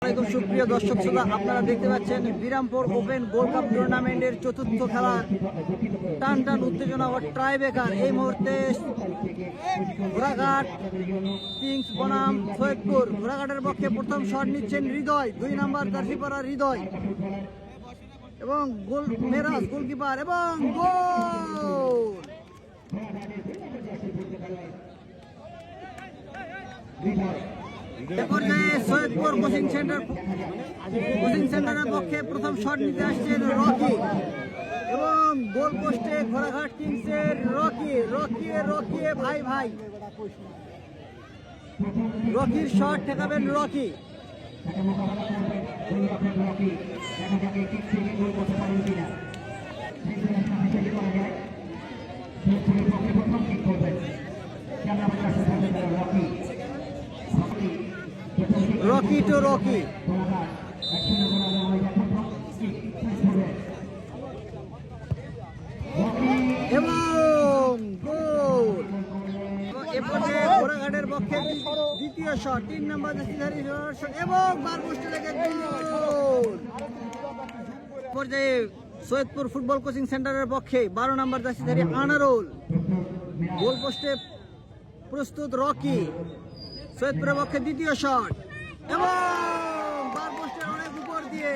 আলাইকুম সুপ্রিয় দর্শক শ্রোতা, আপনারা দেখতে পাচ্ছেন বিরামপুর ওপেন গোল্ড কাপ টুর্নামেন্টের চতুর্থ খেলার টান টান উত্তেজনা ও ট্রাইবেকার। এই মুহূর্তে ঘোড়াঘাট কিংস বনাম সৈয়দপুর। ঘোড়াঘাটের পক্ষে প্রথম শট নিচ্ছেন হৃদয়, 2 নাম্বার জার্সি পরা হৃদয়, এবং গোল মেরাজ গোলকিপার, এবং গোল। সৈয়দপুর কোচিং সেন্টারের পক্ষে প্রথম শট নিতে আসছেন রকি, এবং গোল পোস্টে ঘোড়াঘাট কিংসের রকি ভাই রকির শট ঠেকাবেন রকি। রকি টু রকি, এবং গোল। এরপরে ঘোড়াঘাটের পক্ষে দ্বিতীয় শট, 3 নম্বর জার্সিধারী শট, এবং বার পোস্টে লেগে গোল। পর্যায়ে সৈয়দপুর ফুটবল কোচিং সেন্টারের পক্ষে 12 নম্বর জার্সিধারী আনারুল, গোল পোস্টে প্রস্তুত রকি। সৈয়দপুরের পক্ষে দ্বিতীয় শট, এবং বার পোস্টের অনেক উপর দিয়ে।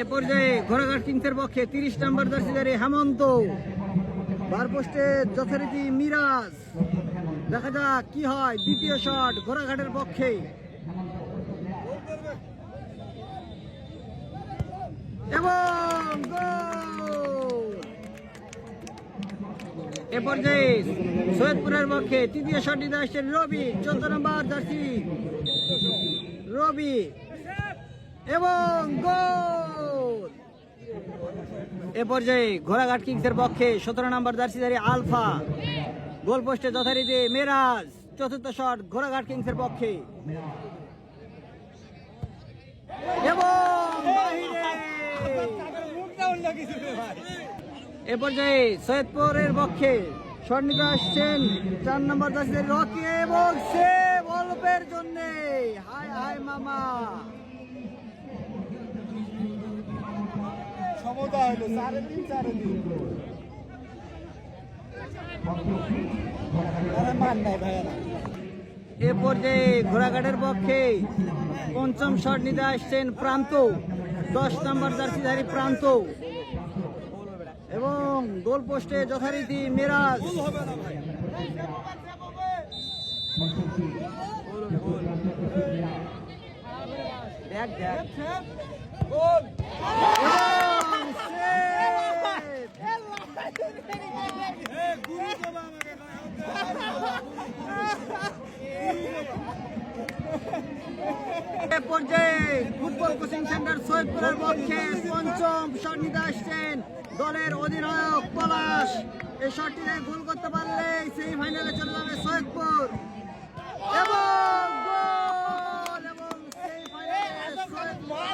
এ পর্যায়ে ঘোড়াঘাট কিংসের পক্ষে 30 নম্বর জার্সিধারী হেমন্ত, বার পোস্টে যথারীতি মিরাজ। দেখা যাক কি হয়। দ্বিতীয় শট ঘোড়াঘাটের পক্ষে, এবং গোল। এ পর্যায়ে সৈয়দপুরের পক্ষে তৃতীয় শট নিতে আসছেন রবি, 14 নম্বর জার্সি রবি, এবং গোল। এ পর্যায়ে ঘোড়াঘাট কিংসের পক্ষে 17 নম্বর জার্সিধারী আলফা, গোল পোস্টে যথারীতি মেরাজ। চতুর্থ শট ঘোড়াঘাট কিংসের পক্ষে, এবং এ পর্যায়ে সৈয়দপুরের পক্ষে শট নিতে আসছেন 4 নম্বর জার্সিধারী রকি, এবং সেভ অল্পের জন্য। হাই মামা, এ পর্যায়ে ঘোড়াঘাটের পক্ষে পঞ্চম শট নিতে আসছেন প্রান্ত, 10 নম্বর জার্সিধারী প্রান্ত, এবং গোল পোস্টে যথারীতি মিরাজ। পর্যায়ে ফুটবল কোচিং সেন্টার সৈয়দপুরের পক্ষে পঞ্চম শট নিতে আসছেন দলের অধিনায়ক পলাশ। এই শটটিতে গোল করতে পারলে সেমিফাইনালে চলে যাবে সৈয়দপুর, এবং গোল, এবং সেমিফাইনালে সৈয়দপুর।